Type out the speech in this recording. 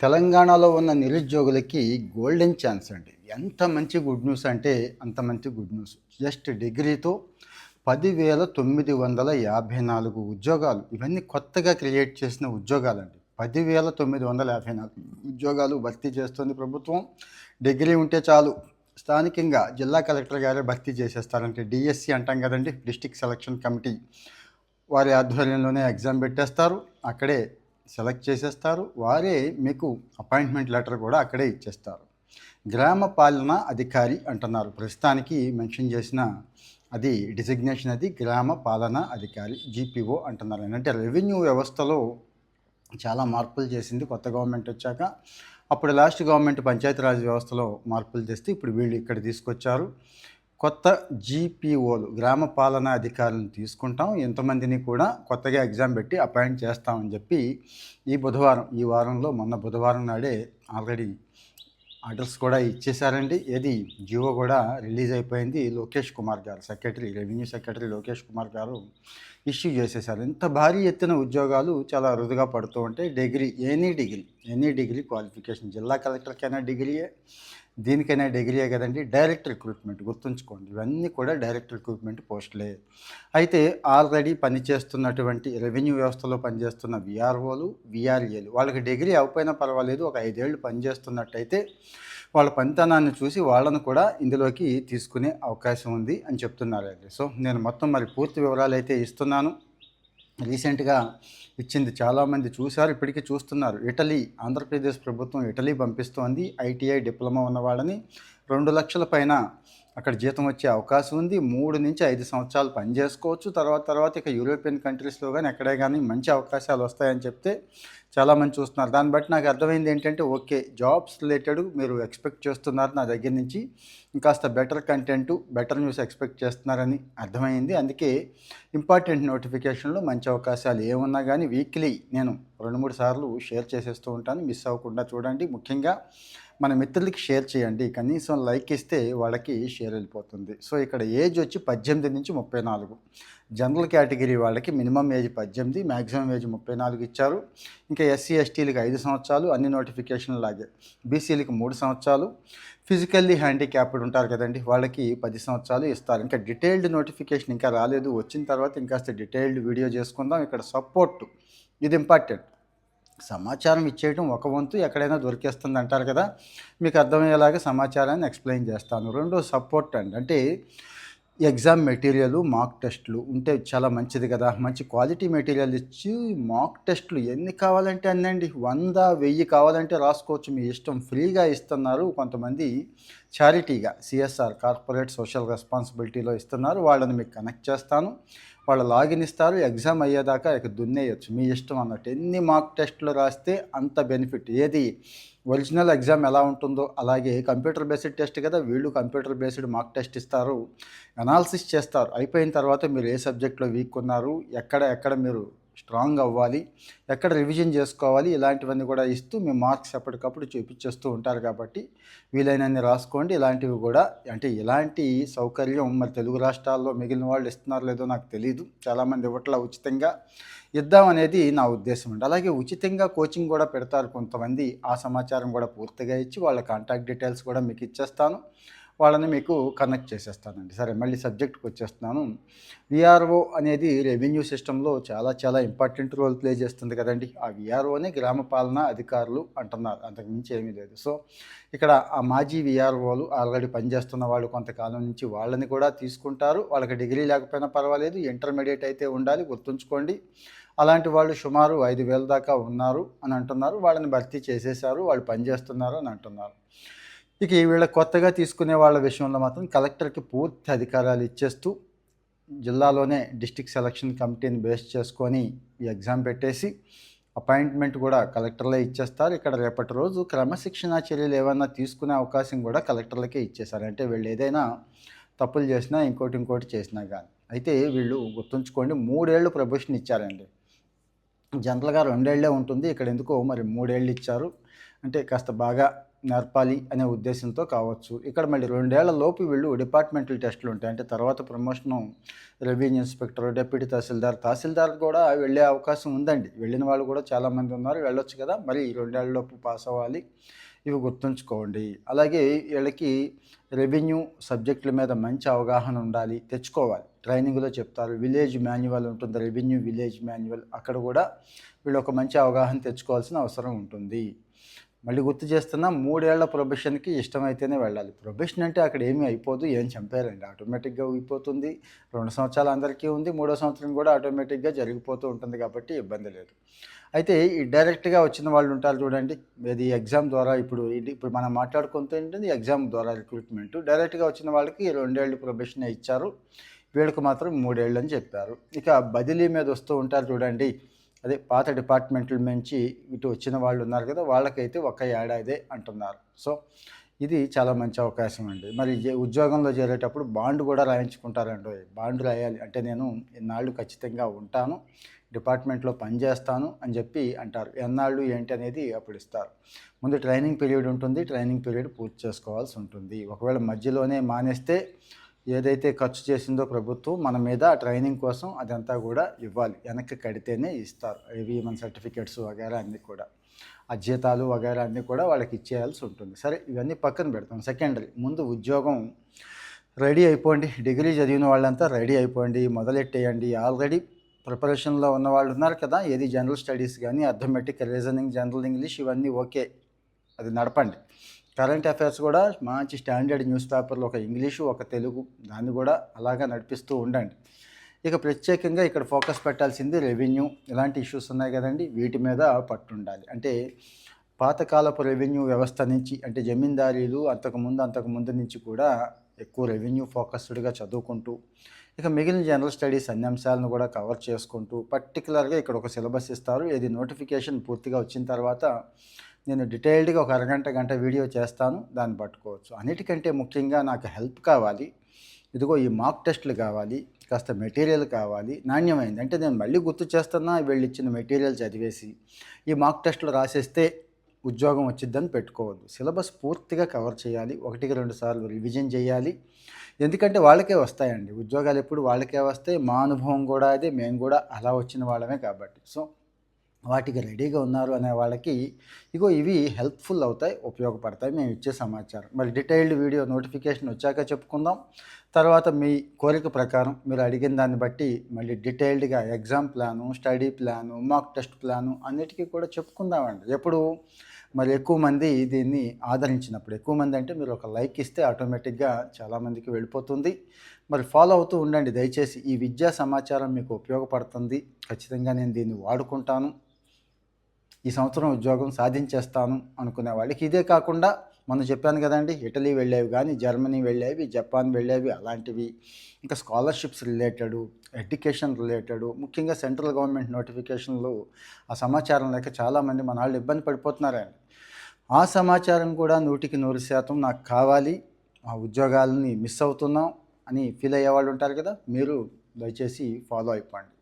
తెలంగాణలో ఉన్న నిరుద్యోగులకి గోల్డెన్ ఛాన్స్ అండి. ఎంత మంచి గుడ్ న్యూస్ అంటే అంత మంచి గుడ్ న్యూస్. జస్ట్ డిగ్రీతో 10,954 ఉద్యోగాలు. ఇవన్నీ కొత్తగా క్రియేట్ చేసిన ఉద్యోగాలండి. 10,954 ఉద్యోగాలు భర్తీ చేస్తుంది ప్రభుత్వం. డిగ్రీ ఉంటే చాలు, స్థానికంగా జిల్లా కలెక్టర్ గారే భర్తీ చేసేస్తారంటే డిఎస్సి అంటాం కదండి, డిస్ట్రిక్ట్ సెలక్షన్ కమిటీ వారి ఆధ్వర్యంలోనే ఎగ్జామ్ పెట్టేస్తారు. అక్కడే సెలెక్ట్ చేసేస్తారు. వారే మీకు అపాయింట్మెంట్ లెటర్ కూడా అక్కడే ఇచ్చేస్తారు. గ్రామ పాలనా అధికారి అంటున్నారు ప్రస్తుతానికి మెన్షన్ చేసిన అది డిజిగ్నేషన్, అది గ్రామ పాలనా అధికారి జీపీఓ అంటున్నారు. అంటే రెవెన్యూ వ్యవస్థలో చాలా మార్పులు చేసింది కొత్త గవర్నమెంట్ వచ్చాక. అప్పుడు లాస్ట్ గవర్నమెంట్ పంచాయతీరాజ్ వ్యవస్థలో మార్పులు చేస్తే ఇప్పుడు వీళ్ళు ఇక్కడ తీసుకొచ్చారు. కొత్త జీపీఓలు గ్రామ పాలనా అధికారులను తీసుకుంటాం, ఎంతమందిని కూడా కొత్తగా ఎగ్జామ్ పెట్టి అపాయింట్ చేస్తామని చెప్పి ఈ వారంలో మొన్న బుధవారం నాడే ఆల్రెడీ ఆర్డర్స్ కూడా ఇచ్చేశారండి. ఏది జియో కూడా రిలీజ్ అయిపోయింది. లోకేష్ కుమార్ గారు రెవెన్యూ సెక్రటరీ లోకేష్ కుమార్ గారు ఇష్యూ చేసేసారు. ఇంత భారీ ఎత్తున ఉద్యోగాలు చాలా అరుదుగా పడుతూ ఉంటాయి. ఎనీ డిగ్రీ క్వాలిఫికేషన్, జిల్లా కలెక్టర్కైనా డిగ్రీయే, దీనికైనా డిగ్రీయే కదండి. డైరెక్ట్ రిక్రూట్మెంట్ గుర్తుంచుకోండి, ఇవన్నీ కూడా డైరెక్ట్ రిక్రూట్మెంట్ పోస్టులే. అయితే ఆల్రెడీ పనిచేస్తున్నటువంటి రెవెన్యూ వ్యవస్థలో పనిచేస్తున్న విఆర్ఓలు, విఆర్ఏలు వాళ్ళకి డిగ్రీ అవ్వకపోయినా పర్వాలేదు, ఒక 5 ఏళ్ళు పనిచేస్తున్నట్టయితే వాళ్ళ పనితనాన్ని చూసి వాళ్ళను కూడా ఇందులోకి తీసుకునే అవకాశం ఉంది అని చెప్తున్నారండి. సో నేను మొత్తం పూర్తి వివరాలు అయితే ఇస్తున్నాను. రీసెంట్గా ఇచ్చింది చాలామంది చూశారు, ఇప్పటికీ చూస్తున్నారు. ఆంధ్రప్రదేశ్ ప్రభుత్వం ఇటలీ పంపిస్తోంది. ఐటీఐ డిప్లొమా ఉన్న వాళ్ళని 2 లక్షల పైన అక్కడ జీతం వచ్చే అవకాశం ఉంది. 3 నుంచి 5 సంవత్సరాలు పని చేసుకోవచ్చు. తర్వాత ఇక యూరోపియన్ కంట్రీస్లో కానీ ఎక్కడే కానీ మంచి అవకాశాలు వస్తాయని చెప్తే చాలామంది చూస్తున్నారు. దాన్ని బట్టి నాకు అర్థమైంది ఏంటంటే, ఓకే, జాబ్స్ రిలేటెడ్ మీరు ఎక్స్పెక్ట్ చేస్తున్నారు నా దగ్గర నుంచి, ఇంకాస్త better content, better news expect చేస్తున్నారని అర్థమైంది. అందుకే ఇంపార్టెంట్ నోటిఫికేషన్లో మంచి అవకాశాలు ఏమున్నా కానీ వీక్లీ నేను 2-3 సార్లు షేర్ చేసేస్తూ ఉంటాను. మిస్ అవ్వకుండా చూడండి. ముఖ్యంగా మన మిత్రులకి షేర్ చేయండి. కనీసం లైక్ ఇస్తే వాళ్ళకి షేర్ వెళ్ళిపోతుంది. సో ఇక్కడ ఏజ్ వచ్చి 18 నుంచి 34. జనరల్ కేటగిరీ వాళ్ళకి మినిమం ఏజ్ 18, మ్యాక్సిమం ఏజ్ 34 ఇచ్చారు. ఇంకా ఎస్సీ ఎస్టీలకి 5 సంవత్సరాలు, అన్ని నోటిఫికేషన్లు లాగే. బీసీలకి 3 సంవత్సరాలు, ఫిజికల్లీ హ్యాండిక్యాప్డ్ ఉంటారు కదండి, వాళ్ళకి 10 సంవత్సరాలు ఇస్తారు. ఇంకా డీటెయిల్డ్ నోటిఫికేషన్ ఇంకా రాలేదు, వచ్చిన తర్వాత ఇంకాస్త డీటెయిల్డ్ వీడియో చేసుకుందాం. ఇక్కడ సపోర్ట్, ఇది ఇంపార్టెంట్. సమాచారం ఇచ్చేయడం ఒక వంతు, ఎక్కడైనా దొరికేస్తుంది అంటారు కదా, మీకు అర్థమయ్యేలాగా సమాచారాన్ని ఎక్స్ప్లెయిన్ చేస్తాను. రెండో సపోర్ట్ అంటే ఎగ్జామ్ మెటీరియల్, మాక్ టెస్టులు ఉంటే చాలా మంచిది కదా. మంచి క్వాలిటీ మెటీరియల్ ఇచ్చి మాక్ టెస్టులు ఎన్ని కావాలంటే అన్నండి, 100, 1000 కావాలంటే రాసుకోవచ్చు, మీ ఇష్టం. ఫ్రీగా ఇస్తున్నారు. కొంతమంది చారిటీగా సిఎస్ఆర్, కార్పొరేట్ సోషల్ రెస్పాన్సిబిలిటీలో ఇస్తున్నారు. వాళ్ళని మీకు కనెక్ట్ చేస్తాను. వాళ్ళు లాగిన్ ఇస్తారు. ఎగ్జామ్ అయ్యేదాకా ఇక దున్నేయచ్చు, మీ ఇష్టం అన్నట్టు. ఎన్ని మాక్ టెస్టులు రాస్తే అంత బెనిఫిట్. ఏది ఒరిజినల్ ఎగ్జామ్ ఎలా ఉంటుందో అలాగే కంప్యూటర్ బేస్డ్ టెస్ట్ కదా, వీళ్ళు కంప్యూటర్ బేస్డ్ మాక్ టెస్ట్ ఇస్తారు, అనాలిసిస్ చేస్తారు. అయిపోయిన తర్వాత మీరు ఏ సబ్జెక్ట్లో వీక్ ఉన్నారు, ఎక్కడ మీరు స్ట్రాంగ్ అవ్వాలి, ఎక్కడ రివిజన్ చేసుకోవాలి, ఇలాంటివన్నీ కూడా ఇస్తూ మీ మార్క్స్ ఎప్పటికప్పుడు చూపించేస్తూ ఉంటారు. కాబట్టి వీలైనన్ని రాసుకోండి. ఇలాంటివి కూడా అంటే ఇలాంటి సౌకర్యం తెలుగు రాష్ట్రాల్లో మిగిలిన వాళ్ళు ఇస్తున్నారో లేదో నాకు తెలియదు. చాలామంది ఇవ్వట్లా, ఉచితంగా ఇద్దామనేది నా ఉద్దేశం అండి. అలాగే ఉచితంగా కోచింగ్ కూడా పెడతారు కొంతమంది. ఆ సమాచారం కూడా పూర్తిగా ఇచ్చి వాళ్ళ కాంటాక్ట్ డీటెయిల్స్ కూడా మీకు ఇచ్చేస్తాను. వాళ్ళని మీకు కనెక్ట్ చేసేస్తానండి. సరే, మళ్ళీ సబ్జెక్ట్కి వచ్చేస్తున్నాను. విఆర్ఓ అనేది రెవెన్యూ సిస్టంలో చాలా ఇంపార్టెంట్ రోల్ ప్లే చేస్తుంది కదండి. ఆ విఆర్ఓనే గ్రామ పాలనా అధికారులు అంటున్నారు, అంతకుమించి ఏమీ లేదు. సో ఇక్కడ ఆ మాజీ విఆర్ఓలు ఆల్రెడీ పనిచేస్తున్న వాళ్ళు కొంతకాలం నుంచి వాళ్ళని కూడా తీసుకుంటారు. వాళ్ళకి డిగ్రీ లేకపోయినా పర్వాలేదు, ఇంటర్మీడియట్ అయితే ఉండాలి, గుర్తుంచుకోండి. అలాంటి వాళ్ళు సుమారు 5,000 దాకా ఉన్నారు అని అంటున్నారు. వాళ్ళని భర్తీ చేసేశారు, వాళ్ళు పనిచేస్తున్నారు అని అంటున్నారు. ఇక వీళ్ళ కొత్తగా తీసుకునే వాళ్ళ విషయంలో మాత్రం కలెక్టర్కి పూర్తి అధికారాలు ఇచ్చేస్తూ జిల్లాలోనే డిస్ట్రిక్ట్ సెలక్షన్ కమిటీని బేస్ చేసుకొని ఈ ఎగ్జామ్ పెట్టేసి అపాయింట్మెంట్ కూడా కలెక్టర్లే ఇచ్చేస్తారు. ఇక్కడ రేపటి రోజు క్రమశిక్షణా చర్యలు ఏమైనా తీసుకునే అవకాశం కూడా కలెక్టర్లకే ఇచ్చేశారు. అంటే వీళ్ళు ఏదైనా తప్పులు చేసినా ఇంకోటి చేసినా కానీ. అయితే వీళ్ళు గుర్తుంచుకోండి, 3 ఏళ్ళు ప్రొబేషన్ ఇచ్చారండి. జనరల్గా 2 ఏళ్లే ఉంటుంది, ఇక్కడ ఎందుకో 3 ఏళ్ళు ఇచ్చారు. అంటే కాస్త బాగా నేర్పాలి అనే ఉద్దేశంతో కావచ్చు. ఇక్కడ మళ్ళీ 2 ఏళ్ల లోపు వీళ్ళు డిపార్ట్మెంటల్ టెస్టులు ఉంటాయి. అంటే తర్వాత ప్రమోషను రెవెన్యూ ఇన్స్పెక్టర్, డిప్యూటీ తహసీల్దార్ కూడా వెళ్ళే అవకాశం ఉందండి. వెళ్ళిన వాళ్ళు కూడా చాలామంది ఉన్నారు. వెళ్ళొచ్చు కదా! మరి ఈ 2 ఏళ్ల లోపు పాస్ అవ్వాలి. ఇవి గుర్తుంచుకోండి. అలాగే వీళ్ళకి రెవెన్యూ సబ్జెక్టుల మీద మంచి అవగాహన ఉండాలి, తెచ్చుకోవాలి. ట్రైనింగ్‌లో చెప్తారు. విలేజ్ మాన్యువల్ ఉంటుంది, రెవెన్యూ విలేజ్ మాన్యువల్. అక్కడ కూడా వీళ్ళు ఒక మంచి అవగాహన తెచ్చుకోవాల్సిన అవసరం ఉంటుంది. మళ్ళీ గుర్తు చేస్తున్నా, 3 ఏళ్ల ప్రొబేషన్‌కి ఇష్టమైతేనే వెళ్ళాలి. ప్రొబేషన్ అంటే అక్కడ ఏమీ అయిపోదు, ఏం చంపేరండి. ఆటోమేటిక్‌గా అయిపోతుంది. 2 సంవత్సరాలు అందరికీ ఉంది. మూడో సంవత్సరం కూడా ఆటోమేటిక్‌గా జరిగిపోతూ ఉంటుంది కాబట్టి ఇబ్బంది లేదు. అయితే ఈ డైరెక్ట్‌గా వచ్చిన వాళ్ళు ఉంటారు చూడండి. ఇది ఎగ్జామ్ ద్వారా ఇప్పుడు మనం మాట్లాడుకుంటుంది ఎగ్జామ్ ద్వారా రిక్రూట్మెంట్. డైరెక్ట్‌గా వచ్చిన వాళ్ళకి 2 ఏళ్ళు ప్రొబేషనే ఇచ్చారు. వీళ్ళకి మాత్రం 3 ఏళ్ళు అని చెప్పారు. ఇక బదిలీ మీద వస్తూ ఉంటారు చూడండి. అదే పాత డిపార్ట్మెంట్ల నుంచి ఇటు వచ్చిన వాళ్ళు ఉన్నారు కదా, వాళ్ళకైతే ఒక ఏడాదే అంటున్నారు. సో ఇది చాలా మంచి అవకాశం అండి. మరి ఉద్యోగంలో చేరేటప్పుడు బాండ్ కూడా రాయించుకుంటారండి. బాండ్ రాయాలి అంటే నేను ఇన్నాళ్ళు ఖచ్చితంగా ఉంటాను, డిపార్ట్మెంట్లో పనిచేస్తాను అని చెప్పి అంటారు. ఎన్నాళ్ళు ఏంటి అనేది అప్పుడు ఇస్తారు. ముందు ట్రైనింగ్ పీరియడ్ ఉంటుంది. ట్రైనింగ్ పీరియడ్ పూర్తి చేసుకోవాల్సి ఉంటుంది. ఒకవేళ మధ్యలోనే మానేస్తే ఏదైతే ఖర్చు చేసిందో ప్రభుత్వం మన మీద ఆ ట్రైనింగ్ కోసం అదంతా కూడా ఇవ్వాలి. వెనక్కి కడితేనే ఇస్తారు. ఇవి మన సర్టిఫికేట్స్ వగైరా అన్నీ కూడా, ఆ జీతాలు వగైరా అన్నీ కూడా వాళ్ళకి ఇచ్చేయాల్సి ఉంటుంది. సరే, ఇవన్నీ పక్కన పెడతాం. సెకండరీ. ముందు ఉద్యోగం రెడీ అయిపోండి. డిగ్రీ చదివిన వాళ్ళంతా రెడీ అయిపోండి, మొదలెట్టేయండి. ఆల్రెడీ ప్రిపరేషన్లో ఉన్న వాళ్ళు ఉన్నారు కదా, ఏది జనరల్ స్టడీస్ కానీ, అర్థమెటిక్, రీజనింగ్, జనరల్ ఇంగ్లీష్ ఇవన్నీ ఓకే, అది నడపండి. కరెంట్ అఫైర్స్ కూడా మంచి స్టాండర్డ్ న్యూస్ పేపర్లో ఒక ఇంగ్లీషు, ఒక తెలుగు, దాన్ని కూడా అలాగా నడిపిస్తూ ఉండండి. ఇక ప్రత్యేకంగా ఇక్కడ ఫోకస్ పెట్టాల్సింది రెవెన్యూ. ఇలాంటి ఇష్యూస్ ఉన్నాయి కదండి, వీటి మీద పట్టుండాలి. అంటే పాతకాలపు రెవెన్యూ వ్యవస్థ నుంచి, అంటే జమీందారీలు అంతకుముందు నుంచి కూడా ఎక్కువ రెవెన్యూ ఫోకస్డ్గా చదువుకుంటూ, ఇక మిగిలిన జనరల్ స్టడీస్ అన్ని అంశాలను కూడా కవర్ చేసుకుంటూ, పర్టికులర్గా ఇక్కడ ఒక సిలబస్ ఇస్తారు. ఇది నోటిఫికేషన్ పూర్తిగా వచ్చిన తర్వాత నేను డీటెయిల్డ్గా ఒక గంట వీడియో చేస్తాను, దాన్ని పట్టుకోవచ్చు. అన్నిటికంటే ముఖ్యంగా నాకు హెల్ప్ కావాలి. ఇదిగో ఈ మాక్ టెస్టులు కావాలి, కాస్త మెటీరియల్ కావాలి, నాణ్యమైంది. అంటే నేను మళ్ళీ గుర్తు చేస్తున్నా, వీళ్ళు ఇచ్చిన మెటీరియల్ చదివేసి ఈ మాక్ టెస్టులు రాసేస్తే ఉద్యోగం వచ్చిద్దని పెట్టుకోవద్దు. సిలబస్ పూర్తిగా కవర్ చేయాలి, 1-2 సార్లు రివిజన్ చేయాలి. ఎందుకంటే వాళ్ళకే వస్తాయండి ఉద్యోగాలు, ఎప్పుడు వాళ్ళకే వస్తాయి. మా అనుభవం కూడా అదే, మేము కూడా అలా వచ్చిన వాళ్ళమే కాబట్టి. సో వాటికి రెడీగా ఉన్నారు అనే వాళ్ళకి ఇగో ఇవి హెల్ప్ఫుల్ అవుతాయి, ఉపయోగపడతాయి మేము ఇచ్చే సమాచారం. మరి డీటెయిల్డ్ వీడియో నోటిఫికేషన్ వచ్చాక చెప్పుకుందాం. తర్వాత మీ కోరిక ప్రకారం మీరు అడిగిన దాన్ని బట్టి మళ్ళీ డీటెయిల్డ్గా exam plan, study plan, mock test plan అన్నిటికీ కూడా చెప్పుకుందామండి. ఎప్పుడు మరి ఎక్కువ మంది దీన్ని ఆదరించినప్పుడు, ఎక్కువ మంది అంటే మీరు ఒక లైక్ ఇస్తే ఆటోమేటిక్గా చాలామందికి వెళ్ళిపోతుంది. మరి ఫాలో అవుతూ ఉండండి దయచేసి. ఈ విద్యా సమాచారం మీకు ఉపయోగపడుతుంది. ఖచ్చితంగా నేను దీన్ని వాడుకుంటాను, ఈ సంవత్సరం ఉద్యోగం సాధించేస్తాను అనుకునే వాళ్ళకి. ఇదే కాకుండా మనం చెప్పాను కదండి, ఇటలీ వెళ్ళేవి కానీ, జర్మనీ వెళ్ళేవి, జపాన్ వెళ్ళేవి, అలాంటివి, ఇంకా స్కాలర్షిప్స్ రిలేటెడు, ఎడ్యుకేషన్ రిలేటెడు, ముఖ్యంగా సెంట్రల్ గవర్నమెంట్ నోటిఫికేషన్లు ఆ సమాచారం లేక చాలామంది మన వాళ్ళు ఇబ్బంది పడిపోతున్నారండి. ఆ సమాచారం కూడా 100% నాకు కావాలి, ఆ ఉద్యోగాలని మిస్ అవుతున్నాం అని ఫీల్ అయ్యేవాళ్ళు ఉంటారు కదా, మీరు దయచేసి ఫాలో అయిపోండి.